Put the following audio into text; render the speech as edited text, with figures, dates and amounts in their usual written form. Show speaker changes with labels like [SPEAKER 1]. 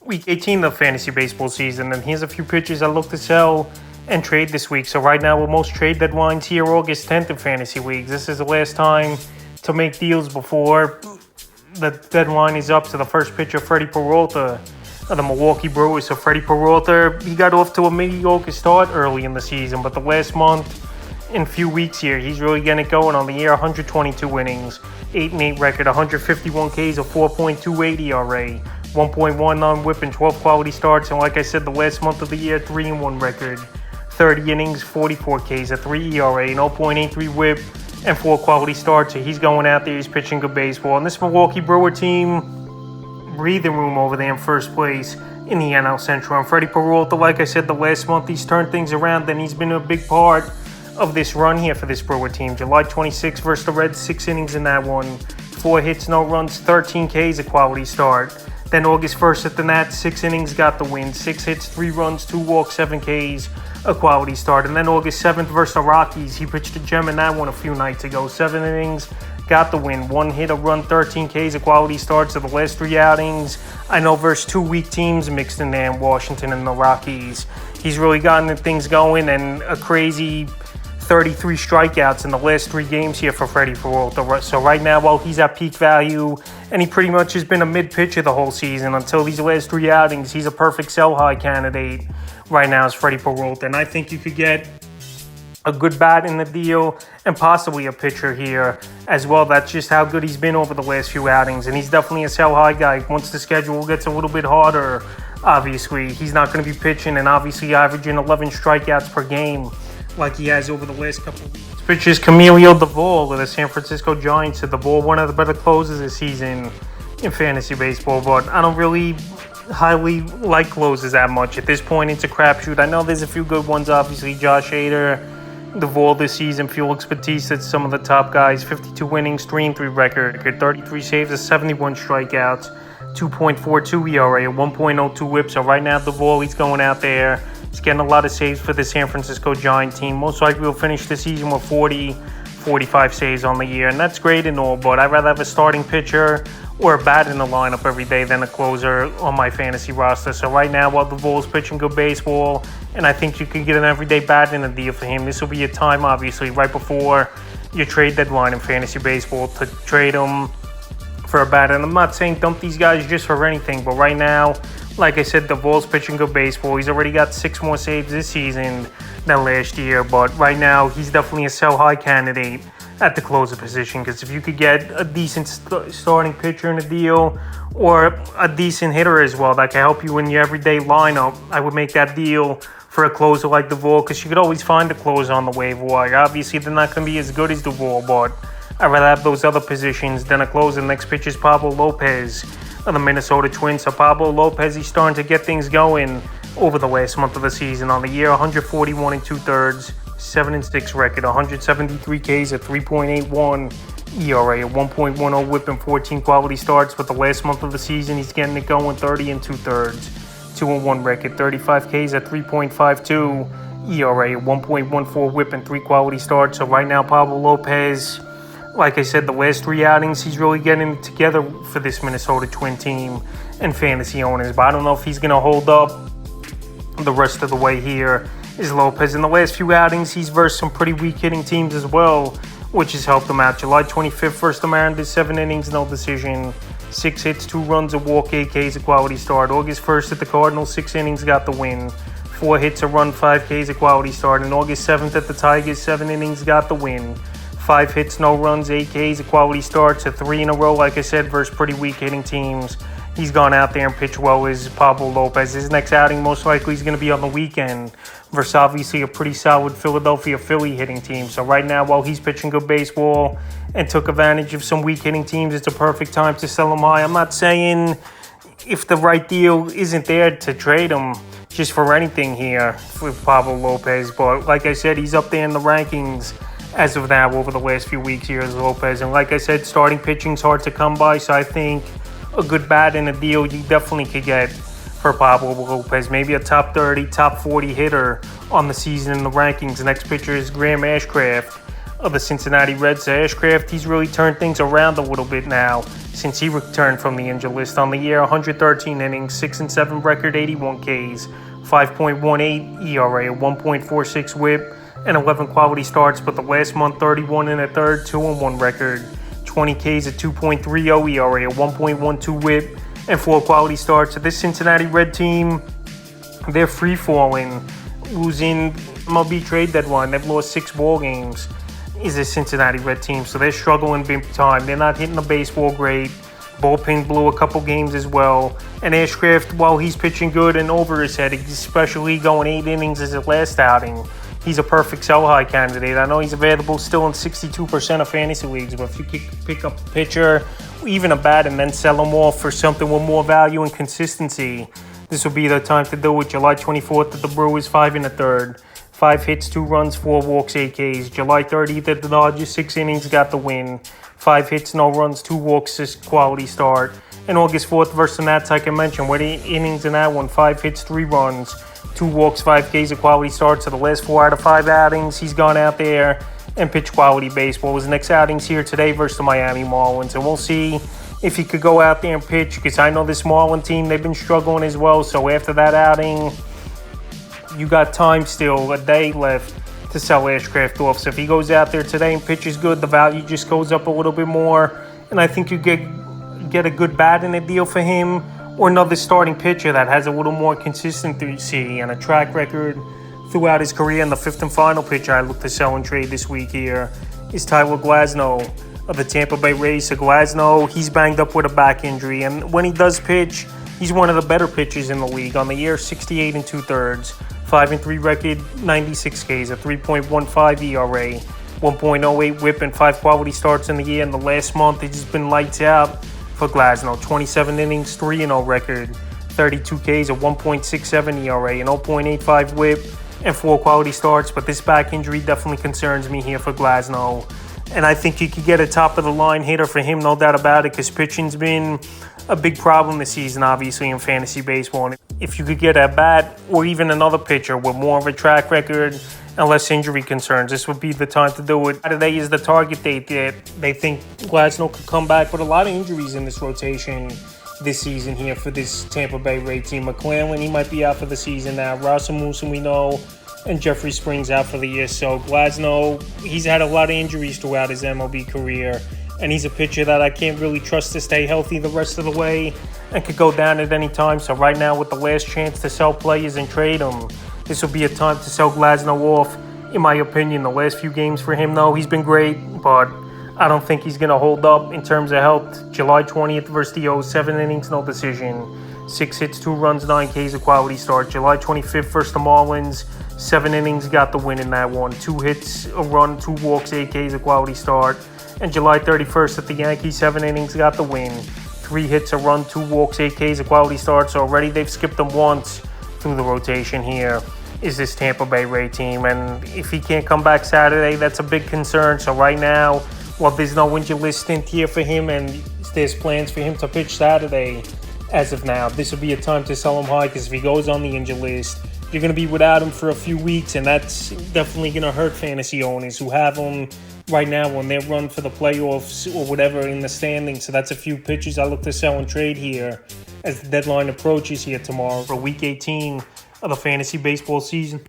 [SPEAKER 1] Week 18 of fantasy baseball season, and here's a few pitchers I look to sell and trade this week. So right now, with most trade deadlines here, August 10th in fantasy leagues, this is the last time to make deals before the deadline is up. To the first pitcher, Freddie Peralta of the Milwaukee Brewers. So Freddie Peralta, he got off to a mediocre start early in the season, but the last month in few weeks here, he's really getting it going on the year. 122 innings, 8-8 record, 151 Ks, a 4.28 ERA, 1.19 whip, and 12 quality starts. And like I said, the last month of the year, 3-1 record, 30 innings, 44 Ks, a 3 ERA, 0.83 whip, and 4 quality starts. So he's going out there, he's pitching good baseball. And this Milwaukee Brewer team, breathing room over there in first place in the NL Central. And Freddie Peralta, like I said, the last month he's turned things around, and he's been a big part of this run here for this Brewer team. July 26th versus the Reds, 6 innings in that one, 4 hits, no runs, 13 Ks, a quality start. Then August 1st at the Nats, 6 innings, got the win, 6 hits, 3 runs, 2 walks, 7 Ks, a quality start. And then August 7th versus the Rockies, he pitched a gem in that one a few nights ago, 7 innings, got the win, 1 hit, a run, 13 Ks, a quality start. So the last 3 outings, I know versus 2 weak teams mixed in there in Washington and the Rockies, he's really gotten things going, and a crazy 33 strikeouts in the last 3 games here for Freddie Peralta. So right now, while he's at peak value, and he pretty much has been a mid-pitcher the whole season until these last 3 outings, he's a perfect sell-high candidate right now as Freddie Peralta. And I think you could get a good bat in the deal and possibly a pitcher here as well. That's just how good he's been over the last few outings, and he's definitely a sell-high guy. Once the schedule gets a little bit harder, obviously, he's not going to be pitching and obviously averaging 11 strikeouts per game like he has over the last couple of weeks. Pitches Camilo Doval of the San Francisco Giants. So Doval, one of the better closers this season in fantasy baseball, but I don't really highly like closers that much. At this point, it's a crapshoot. I know there's a few good ones, obviously. Josh Hader, Doval this season, Felix Bautista, some of the top guys. 52 innings, 3-3 record, 33 saves, 71 strikeouts, 2.42 ERA, 1.02 whip. So right now, Doval, he's going out there. He's getting a lot of saves for the San Francisco Giant team. Most likely will finish the season with 40, 45 saves on the year. And that's great and all, but I'd rather have a starting pitcher or a bat in the lineup every day than a closer on my fantasy roster. So right now, while Doval's pitching good baseball, and I think you can get an everyday bat in a deal for him, this will be a time, obviously, right before your trade deadline in fantasy baseball to trade him for a bat. And I'm not saying dump these guys just for anything, but right now, like I said, Doval's pitching good baseball. He's already got 6 more saves this season than last year, but right now he's definitely a sell-high candidate at the closer position, because if you could get a decent starting pitcher in a deal or a decent hitter as well that can help you in your everyday lineup, I would make that deal for a closer like Doval, because you could always find a closer on the waiver wire. Obviously, they're not going to be as good as Doval, but I'd rather have those other positions than a closer. Next pitch is Pablo Lopez of the Minnesota Twins. So Pablo Lopez, he's starting to get things going over the last month of the season. On the year, 141 2/3, 7-6 record, 173 Ks, a 3.81 ERA, a 1.10 whip, and 14 quality starts. But the last month of the season, he's getting it going, 30 2/3, 2-1 record, 35 Ks, a 3.52 ERA, 1.14 whip, and 3 quality starts. So right now, Pablo Lopez, like I said, the last 3 outings, he's really getting it together for this Minnesota Twin team and fantasy owners. But I don't know if he's going to hold up the rest of the way here, is Lopez. In the last few outings, he's versed some pretty weak hitting teams as well, which has helped him out. July 25th versus the Mariners, 7 innings, no decision, 6 hits, 2 runs, a walk, 8 Ks, a quality start. August 1st at the Cardinals, 6 innings, got the win, 4 hits, a run, 5 Ks, a quality start. And August 7th at the Tigers, 7 innings, got the win, 5 hits, no runs, 8 Ks, a quality start. So 3 in a row, like I said, versus pretty weak hitting teams. He's gone out there and pitched well as Pablo Lopez. His next outing most likely is going to be on the weekend versus obviously a pretty solid Philadelphia Philly hitting team. So right now, while he's pitching good baseball and took advantage of some weak hitting teams, it's a perfect time to sell him high. I'm not saying if the right deal isn't there to trade him just for anything here with Pablo Lopez, but like I said, he's up there in the rankings as of now over the last few weeks here as Lopez. And like I said, starting pitching's hard to come by, so I think a good bat in a deal you definitely could get for Pablo Lopez. Maybe a top 30, top 40 hitter on the season in the rankings. The next pitcher is Graham Ashcraft of the Cincinnati Reds. Ashcraft, he's really turned things around a little bit now since he returned from the injured list. On the year, 113 innings, 6-7 record, 81 Ks, 5.18 ERA, 1.46 WHIP, and 11 quality starts. But the last month, 31 1/3, 2-1 record, 20 Ks at 2.30 ERA, 1.12 WHIP, and 4 quality starts. So this Cincinnati Red team, they're free-falling, losing MLB trade deadline. They've lost 6 ball games, is this Cincinnati Red team. So they're struggling big time. They're not hitting the baseball great. Bullpen blew a couple games as well. And Ashcraft, while he's pitching good and over his head, especially going 8 innings as his last outing, he's a perfect sell-high candidate. I know he's available still in 62% of fantasy leagues, but if you could pick up a pitcher, even a bat, and then sell him off for something with more value and consistency, this will be the time to do it. July 24th at the Brewers, 5 1/3. 5 hits, 2 runs, 4 walks, 8 Ks. July 30th at the Dodgers, 6 innings, got the win. 5 hits, no runs, 2 walks, 6 quality start. And August 4th versus the Nats, like I mentioned, what innings in that one? 5 hits, 3 runs, 2 walks, 5 Ks, a quality start. So the last 4 out of 5 outings, he's gone out there and pitched quality baseball. His next outing's here today versus the Miami Marlins. And we'll see if he could go out there and pitch, because I know this Marlin team, they've been struggling as well. So after that outing, you got time still, a day left to sell Ashcraft off. So if he goes out there today and pitches good, the value just goes up a little bit more. And I think you get a good bat in a deal for him, or another starting pitcher that has a little more consistency and a track record throughout his career. And the 5th and final pitcher I look to sell and trade this week here is Tyler Glasnow of the Tampa Bay Rays. So Glasnow, he's banged up with a back injury, and when he does pitch, he's one of the better pitchers in the league. On the year, 68 2/3, 5-3 record, 96 Ks, a 3.15 ERA, 1.08 WHIP, and 5 quality starts in the year. In the last month, it's just been lights out for Glasnow. 27 innings, 3-0 record, 32 Ks, a 1.67 ERA, an 0.85 WHIP, and 4 quality starts. But this back injury definitely concerns me here for Glasnow. And I think you could get a top-of-the-line hitter for him, no doubt about it, because pitching's been a big problem this season, obviously, in fantasy baseball. And if you could get a bat or even another pitcher with more of a track record and less injury concerns, this would be the time to do it. Today is the target date that they think Glasnow could come back, with a lot of injuries in this rotation this season here for this Tampa Bay Ray team. McClellan, he might be out for the season now. Rasmussen, we know, and Jeffrey Springs out for the year. So Glasnow, he's had a lot of injuries throughout his MLB career, and he's a pitcher that I can't really trust to stay healthy the rest of the way and could go down at any time. So right now, with the last chance to sell players and trade them, this will be a time to sell Glasnow off, in my opinion. The last few games for him, though, he's been great, but I don't think he's going to hold up in terms of health. July 20th versus the O's, 7 innings, no decision. 6 hits, 2 runs, 9 Ks, a quality start. July 25th versus the Marlins, 7 innings, got the win in that one. 2 hits, a run, 2 walks, 8 Ks, a quality start. And July 31st at the Yankees, 7 innings, got the win. 3 hits, a run, 2 walks, 8 Ks, a quality start. So already they've skipped him once through the rotation here, is this Tampa Bay Ray team. And if he can't come back Saturday, that's a big concern. So right now, while there's no injured list stint here for him and there's plans for him to pitch Saturday, as of now, this will be a time to sell him high, because if he goes on the injured list, you're going to be without him for a few weeks, and that's definitely going to hurt fantasy owners who have him right now on their run for the playoffs or whatever in the standings. So that's a few pitchers I look to sell and trade here as the deadline approaches here tomorrow for Week 18 of the fantasy baseball season.